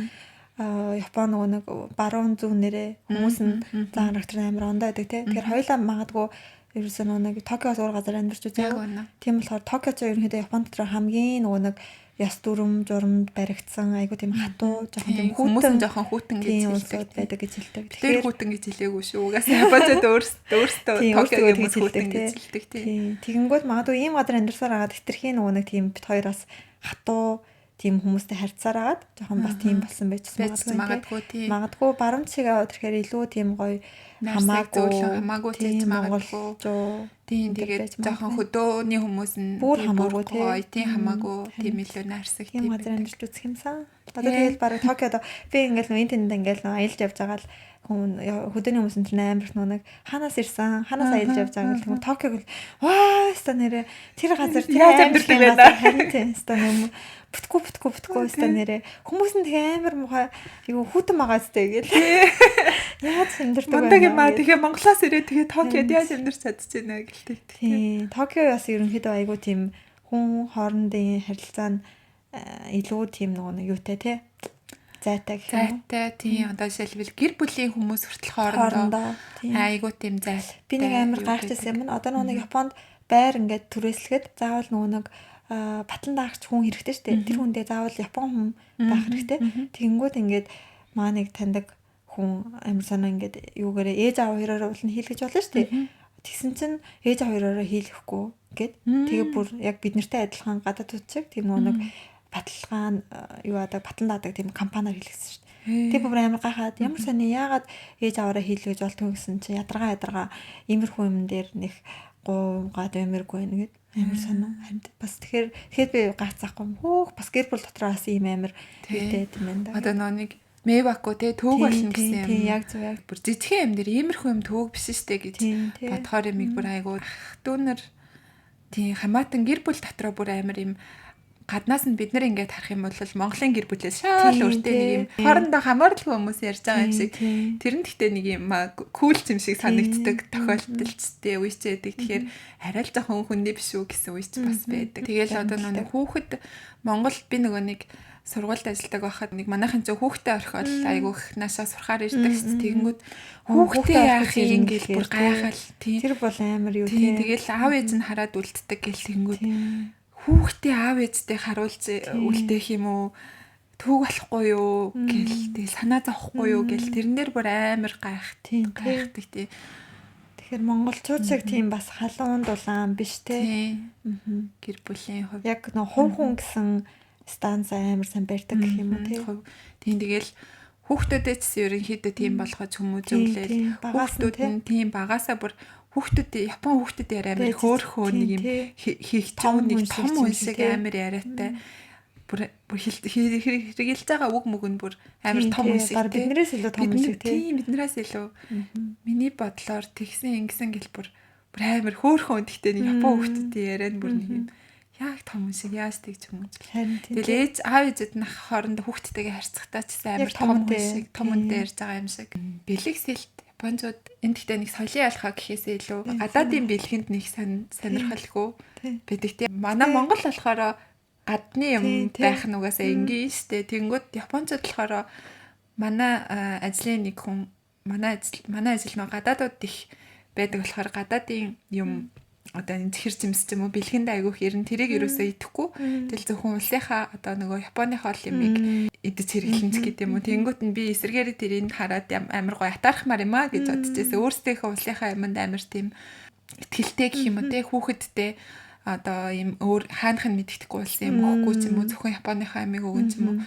Япон нэг баруун зүүн нэрээ хүмүүс нь зан характер амар ондоо байдаг те. Тэгэхээр хоёулаа магадгүй ерөөсөө нэг Токиос өөр газар амьдарч үзээ. Тийм болохоор Токио ч ерөнхийдөө Японд дотор хамгийн нэг яс дүрм журамд баригдсан айгуу тийм хатуу жоохон тийм хүмүүс жоохон хүүтэн гэж хэлдэг байдаг гэж хэлдэг. Тэгэхээр хүүтэн гэж хэлээгүй шүү. Угаасаа Японууд өөрсдөө Токиогийн хүмүүс хүүтэн гэж хэлдэг тийм. Тэгэнгүүт магадгүй ийм газар амьдарсаар агаад хитрхийн нэг тийм бит хоёроос хатуу тийм хүмүүстэй харьцаар агаад жоохон бас тийм болсон байж магадгүй тийм. Магадгүй баруун цэг аваад ирэхээр илүү тийм гоё хамаагүй тийм магадгүй тийм тэгээд жоохон хөдөөний хүмүүс нь бүр хамаагүй тийм хамаагүй тийм илүү нарсаг тийм газар амьдарч үзэх юмсан. Одоо тэгээд бараг Токиод би ингээл нөө энэ тэнд ингээл нөө аялж явж байгаа л хөдөөний хүмүүс нь амар нэг ханаас ирсэн ханаас аялж явж байгаа гэх юм Токиог ваа ста нэрэ тэр газар тэр амьдардаг байна тийм ста юм бүтгүү ста нэрэ хүмүүс нь тэгээ амар муухай юу хүүтэн байгаа сте гэл яаж амьдардаг байна мундаг юм аа тэгээ Монголоос ирээд тэгээ Токиод яаж амьдарч чадчихна гэлтэй тийм Токио бас ерөнхийдөө айгуу тийм хүн хоорондын харилцаа нь илүү тийм нэг юутай тий зайтай гэх юм. Зайтай тийм одоо жишээлбэл гэр бүлийн хүмүүс хүртэл хоорондоо айгуу тийм зайтай. Би нэг амар гайхажсэн юм. Одоо нэг Японд байр ингээд түрээслэхэд заавал нэг батлан даагч хүн хэрэгтэй шүү дээ. Тэр хүндээ заавал Япон хүн байх хэрэгтэй. Тэгэнгүүт ингээд маа нэг таньдаг хүн амар санаа ингээд юугаараа ээж аав хоёроо уулна хийлгэж болно шүү дээ. Тэгсэн чинь ээж аав хоёроо хийлгэхгүй гээд тэгээ бүр яг бид нартай адилхан гадаад үтчиг тийм нэг баталгаан юу адаг батлан даадаг тийм компаниар хийлгэсэн шүү дээ. Тэг бүр амар гахаад ямар сони яагаад ээж аваараа хийлгэж болтгоо гэсэн чи ядаргаа иймэрхүү юм дээр нэг гуугаад ямаргүй нэгэд амар сонио. Харин бас тэгэхээр би гацаахгүй хөөх бас гэр бүл дотроос ийм амар хийдэг юм байна. Одоо нэг Мэвако те төөг болно гэсэн юм. Тийм яг зөв яг бүр жижигхэн юм дээр иймэрхүү юм төөг биш штэ гэж бодохоор юм бүр айгуу дүүнэр тийм хамаатан гэр бүл дотроо бүр амар юм гаднаас нь бид нар ингээд харах юм бол Монголын гэр бүлээс шал өртөө нэг юм хоорондоо хамаарлгүй хүмүүс ярьж байгаа юм шиг тэр нь гэхдээ нэг юм кул юм шиг санагддаг тохиолдолчтэй үеч байдаг. Тэгэхээр арай л жоохон хүндээ биш үү гэсэн үеч бас байдаг. Тэгээл одоо нэг хүүхэд Монголд би нөгөө нэг сургуульд ажилладаг байхад нэг манайхын зөв хүүхдээ орхиол айгүйх наашаа сурахаар ирдэг шүү дээ. Тэгэнгүүт хүүхдээ яах юм ингээл бүр гайхал тийм тэр бол амар юу тийм тэгэл аав ээж нь хараад үлддэг гэл тэгэнгүүт хүүхдээ аав ээжтэй харуулж үлдээх юм уу төг болохгүй юу гэл тэгэл санаа зовхгүй юу гэл тэрэн дээр бүр амар гайхдаг тийм. Тэгэхээр монголчууд шиг тийм бас халуун дулаан биш те. Гэр бүлийн хувь яг нөө хувь хүн гэсэн станц амар сайн барьдаг гэх юм уу тийм тэгэл хүүхдүүдэд ч ерөнхийдөө тийм болгож хүмүүжүүлээл хүүхдүүд нь тийм багасаа бүр хүүхдүүд Япон хүүхдүүд амар хөөхөө нэг юм хийх том нэг том хүн шиг амар яриатай бүр хэрэгэлж байгаа үг мөг нь бүр амар том хүн шиг биднээс илүү том шиг тийм биднээс илүү миний бодлоор тэгсэн ингэсэн гэл бүр амар хөөхөө гэхдээ нэг Япон хүүхдүүдийн яриад бүр нэг юм яг том хүн шиг яаж тэгж хүмүүжлээ. Тэгэл ээж аав ээжэд нь хоорондоо хүүхдтэйгээ харьцахтаа ч амар том хүн шиг том үнтэй ярьж байгаа юм шиг. Бэлэгсэлт Японууд энэ гэхдээ нэг соёлын ялгаа гэхээсээ илүү гадаадын бэлгэнд нэг сонирхолгүй байдаг тийм. Манай Монгол болохоор гадны юм байх нь угаасаа энгийн штэ. Тэнгүүд Японууд болохоор манай ажлын нэг хүн манай ажил нь гадаадууд их байдаг болохоор гадаадын юм одоо энэ зэхэр зэмс ч юм уу бэлгэнд айгүйх ерэн тэрийг юусоо идэхгүй тэгэл зөвхөн улсынхаа одоо нөгөө Японы хоол юмыг идэж хэрэглэнч гэдэг юм уу тэнгуут нь би эсэргээр тэрийг хараад амар гоё атаархмаар юм аа гэж бодчихсон өөрсдийнхөө улсынхаа юмд амар тийм итгэлтэй гэх юм уу те хүүхэдтэй одоо ийм өөр хаанах нь мэддэхгүй улсын юм өгөхгүй ч юм уу зөвхөн Японыхаа юмыг өгөн ч юм уу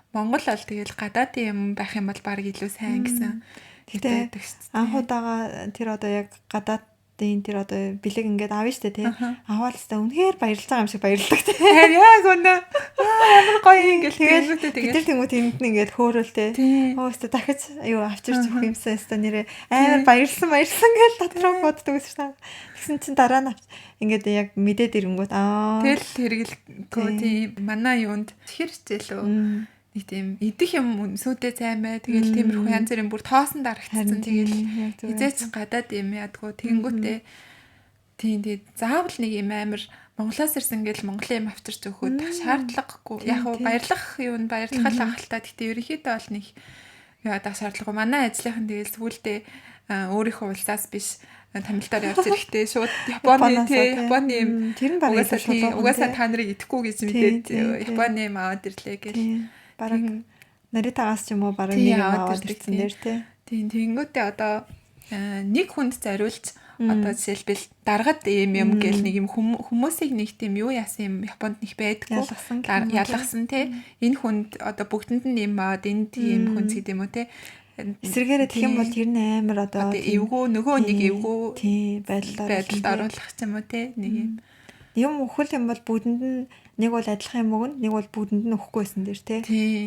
Монгол бол тэгэл гадаадын юм байх юм бол баг илүү сайн гэсэн тэгтээ анхудаага тэр одоо яг гадаад тэр одоо бэлэг ингээд авна штэ тий. Аваад та үнэхээр баярлж байгаа юм шиг баярлдаг тий. Яг үнэ. Ямар гоё ингээл тэгэл тэнгуү тэнд нь ингээд хөөрөл тий. Өөстө дахиж юу авчирч өгөх юмсан өстө нэрээ амар баярлсан гэж дотроо боддог гэсэн. Тэгсэн чинь дараа нь ингээд яг мэдээд ирэнгүүт тэгэл хэрэглэхгүй тий. Манай юунд хэр хичээлөө нэг тийм идэх юм үнсүүдээ займаа. Тэгэл тиймэрхүү янз бүрийн бүр тоосон дарагдсан. Тэгэл хизээч гадаад юм ядгүй тэгэнгүүтээ тийм заавал нэг юм амар Монголоос ирсэн гэл Монголын юм авчирч өгөхөд шаардлагагүй. Яг уу баярлах л ахaltaа. Гэтэ ерөнхийдөө бол нэг яадаг шаардлагагүй. Манай ажлынхан тэгэл сүүлдээ өөрийнхөө улсаас биш тамилтаар явж ирэхдээ шууд Японы юм тэр нь угаасаа та нарыг идэхгүй гэж мэдээд Японы юм аваад ирлээ гэл. Бараг наритагаас ч юм уу бараг нэг юм аваад ирсэн дээр тий. Тийм тэгэнгүүтээ одоо нэг хүнд зориулж одоо жишээлбэл даргад юм гэл нэг юм хүмүүсийг нэг тийм юу яасан юм Японд нэг байдаггүй ялгасан тий. Энэ хүнд одоо бүгдэнд нь юм аваад энэ тийм хүнс гэдэг юм уу тий. Эсвэргээрээ тэгэх юм бол тэр нь амар одоо эвгүй нөгөө нэг эвгүй тий байдалд оруулах юм уу тий. Нэг юм өхөл юм бол бүдэнд нь нэг бол адилхан юм өгнө, нэг бол бүдэнд нь өгөхгүйсэн дээр тий.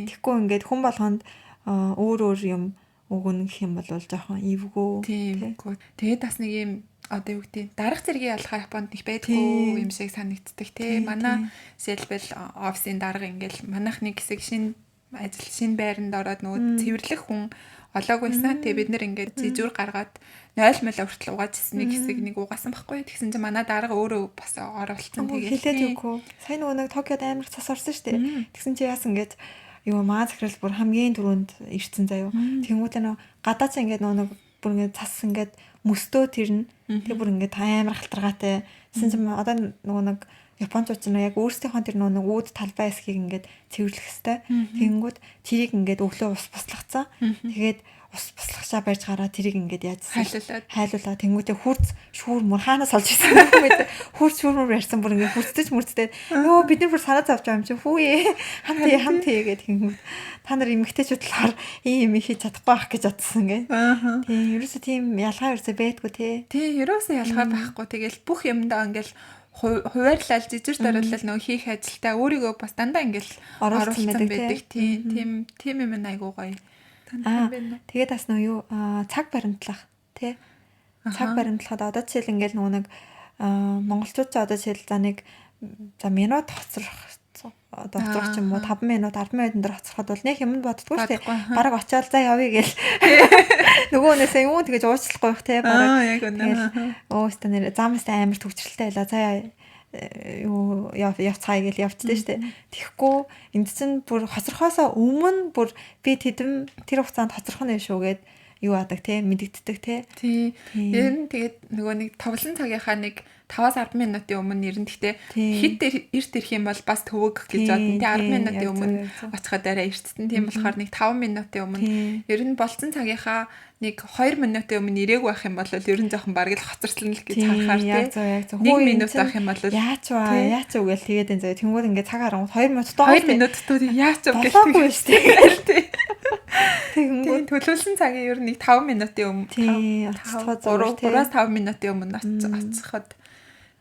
Тэгэхгүй ингээд хүн болгонд өөр юм өгнө гэх юм бол жоохон эвгүй. Тиймгүй. Тэгээд бас нэг юм одоо юу гэдэг дарга зэргийн ялгаа Японд нэг байдгүй юм шиг санагддаг тий. Манай жишээлбэл офисын дарга ингээл манайх нэг хэсэг шинэ байранд ороод нөгөө цэвэрлэх хүн олоогүйсэн. Тэгээ бид нэр ингээд зэжүүр гаргаад 0 мл хүртэл угаажсэн нэг хэсэг нэг угаасан байхгүй. Тэгсэн чинь манай дарга өөрөө бас оруулсан. Тэгээд хэлээд өгөө. Сайн нөгөө нэг Токиод амар цас орсон шүү дээ. Тэгсэн чи яасан гэж юу маа захирал бүр хамгийн түрүүнд ирсэн заяо. Тэнгүүтээ нөгөө гадаа чи ингээд нөгөө бүр ингээд цас ингээд мөстөө тэрнэ. Тэг бүр ингээд амар халтаргаатай. Тэгсэн чинь одоо нөгөө нэг Японууд ч яг өөрсдийнхөө тэр нөгөө үүд талбай эсхийг ингээд цэвэрлэх хэвээр. Тэнгүүд тэрийг ингээд өглөө ус буслахцсан. Тэгээд ус буслахчаа барьж гараа тэрийг ингээд яажсан. Хайлуулаа. Тэнгүүдээ хурц шүүр мөр хаанаас олж ирсэн юм бэ? Хурц шүүр ярьсан бүр ингээд хурцдэж мөрцдээд ёо бид нар бүр санаа зовж байгаа юм чи хүүе. Хамт хийгээд тэнгүүд та нар эмгтээчүүд болохоор ийм хийж чадахгүй байх гэж бодсон гээ. Тийм ерөөсөө тийм ялгаа ерөөсөө байдгүй тий. Тийм ерөөсөө ялгаа байхгүй. Тэгэл бүх юмдаа ингээд хуваарлал жижиг дараалал нөгөө хийх ажилдаа өөрийгөө бас дандаа ингээл оруулсан байдаг. Тийм юм айгуу гоё. Тэгээд бас нөгөө юу цаг баримтлах тий. Цаг баримтлахад одоо жишээл ингээл нөгөө нэг монголчууд ч одоо жишээл за нэг за минут хоцрох одоо хоцрох юм уу 5 минут 10 минутын дээр хоцроход бол нэг юм боддгоо шүү дээ. Бараг очиод за явъя гээл. Нөгөөнөөсөө юм тэгэж уучлахгүй бах тий. Бараг яг үнэ. Өөстө нэр замаас амар төвчрэлтэй байла. За юу явцгаая гэж явцдээ штэ. Тэгэхгүй энд чинь бүр хоцрохоосоо өмнө бүр би тэдэм тэр хугацаанд хоцрох нь шүү гэд юу адаг те мэдэгддэг те. Тий. Ер нь тэгээд нөгөө нэг тоглон цагийнхаа нэг 5-10 минутын өмнө ер нь гэхдээ хит эрт ирэх юм бол бас төвөг гэж бодсон. Тэ 10 минутын өмнө очиход арай эртсэн. Тийм болохоор нэг 5 минутын өмнө ер нь болцсон цагийнхаа нэг 2 минутын өмнө ирээгүй байх юм бол ер нь жоохон бараг л хоцорслон л гэж харахаар тий. 1 минут байх юм бол яач уу гэл тэгээд энэ зөө тэнгууд ингээд цаг харангуут 2 минут доо 2 минут дөө яач уу гэл тэгээд шүү дээ. Тэнгууд төлөвлөсөн цагийн ер нь нэг 5 минутын өмнө тий. 3-5 минутын өмнө очиход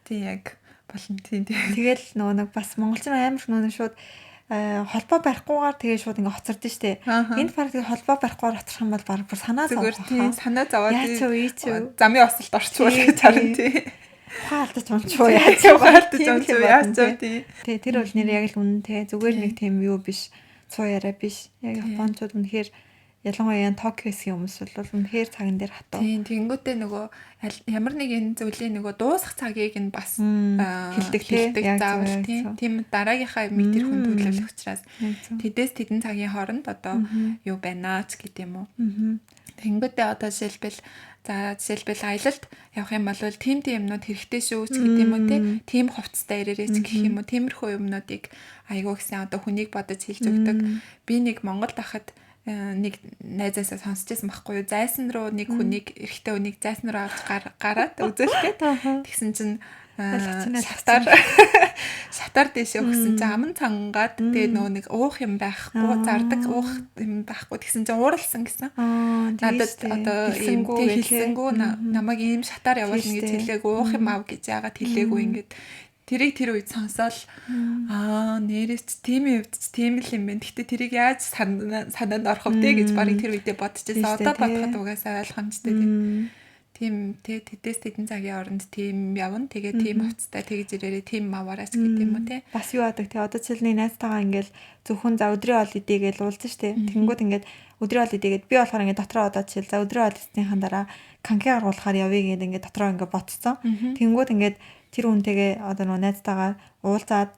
тий яг болно тий. Тэгэл нөгөө нэг бас монголчин амар нөгөө шууд холбоо барихгүйгээр тэгээ шууд ингээ хоцордсон шүү дээ. Энд баг тэгээ холбоо барихгүйгээр хоцрох юм бол баг бүр санаа зовох. Санаа зовоод замын осолд орчвол гэж харин тий. Хаалтаж унчваа яаж тий. Тэгээ тэр бол нэр яг л үнэн тий. Зүгээр нэг тийм юу биш. Цуу яриа биш. Яг Японууд үнэхээр ялангуяа Токио хэсгийн хүмүүс бол үнэхээр цаган дээр хатуу. Тийм тэгэнгүүтээ нөгөө ямар нэгэн зүйлийн нөгөө дуусах цагийг нь бас хэлдэг заавал тийм дараагийнхаа юмыг тэр хүн төлөвлөх учраас тэдээс тэдэн цагийн хооронд одоо юу байна ч гэдэг юм уу. Тэгэнгүүтээ одоо жишээлбэл аялалд явах юм бол тийм юмнууд хэрэгтэй шүү ч гэдэг юм уу тийм хувцастай ирээрэй ч гэх юм уу. Тиймэрхүү юмнуудыг айгуу гэсэн одоо хүнийг бодож хэлж өгдөг. Би нэг Монгол байхад нэг найзаасаа сонсч байсан байхгүй юу. Зайсан руу нэг хүнийг эрэгтэй хүнийг зайсан руу авч гараад үзүүлгээд тэгсэн чинь шатар дэшээ өгсөн чинь аман цангаад тэгээ нөгөө нэг уух юм байхгүй зардаг уух юм байхгүй тэгсэн чинь ууралсан гэсэн. надад одоо ийм хэлсэнгүү намайг ийм шатаар явуул ингэж хэлээгүй уух юм аав гэж яагаад хэлээгүй ингээд тэрийг тэр үед сонсоол нэрээс тийм л юм байна. Гэтэ тэрийг яаж санаанд орох вэ гэж барыг тэр үедээ бодчихсон. Одоо бодоход угаасаа ойлгомжтой тийм тэдэс тэдэн цагийн оронд тийм явна. Тэгээ тийм хувцастай тэгж ирээрээ тийм маваараач гэдэг юм уу те. Бас юу адаг те. Одоо жишээлний найзтайгаа ингээл зөвхөн за өдрийн ол идэ гэж уулзсан штэ. Тэнгүүд ингээд өдрийн ол идэ гэд би болохоор ингээд дотроо одоо жишээл за өдрийн ол идсэнийхэн дараа канки гаргуулахаар явъя гэд ингээд дотроо ингээд ботцсон. Тэнгүүд ингээд тэр үнтэйгээ одоо нөгөө найзтайгаа уулзаад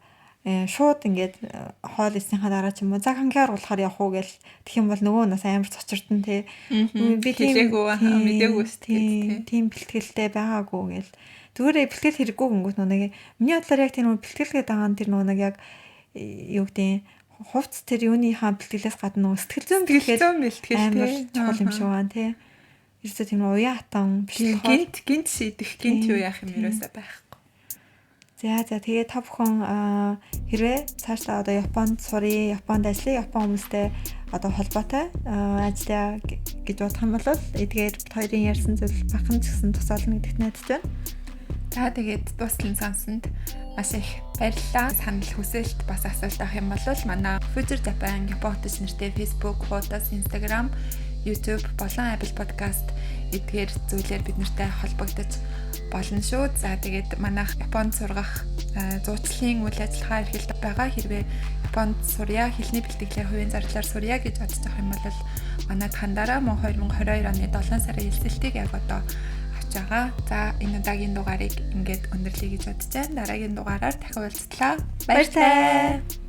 шууд ингээд хоол иснийхаа дараа ч юм уу за канки гаргуулахаар явах уу гэл тэгэх юм бол нөгөө нас амар цочирдэн те. Би мэдээгүй тийм бэлтгэлтэй байгаагүй гэл. Зүгээр бэлтгэл хэрэггүй гингүүт нэг миний бодлоор яг тийм бэлтгэл гэдэг байгаа тэр нөгөө нэг яг юу гэдэг хувц тэр юуныхаа бэлтгэлээс гадна нөгөө сэтгэл зүйн бэлтгэл амар чухал юм шиг байна те. Ерөөсөө тийм уян хатан биш гинт шийдэх гинт юу яах юм ерөөсөө байхгүй. За тэгээ та бүхэн хэрвээ цаашдаа одоо Японд сурыг, Японд ажиллая, Япон хүмүүстэй одоо холбоотой ажиллая гэж бодох юм бол эдгээр хоёрын ярьсан зүйл бахан ч гэсэн тусаална гэдэгт найдаж байна. За тэгээд дуслан сонсонд маш их баярлалаа. Санал хүсэлт бас асуулт авах юм бол манай Future Japan Японч нэртэй Facebook, Photos, Instagram, YouTube болон Apple Podcast эдгээр зүйлээр бид нартай холбогдож болно шүү. За тэгээд манайх Японд сургах зуучлалын үйл ажиллагаа эрхэлж байгаа. Хэрвээ Японд сурья, хэлний бэлтгэлээр хувийн зарлаар сурья гэж бодож байгаа юм бол манайд хандаараа мөн 2022 оны 7 сарын элсэлтийг яг одоо авч байгаа. За энэ удаагийн дугаарыг ингээд өндөрлөе гэж бодож байна. Дараагийн дугаараар дахин уулзлаа. Баярлалаа.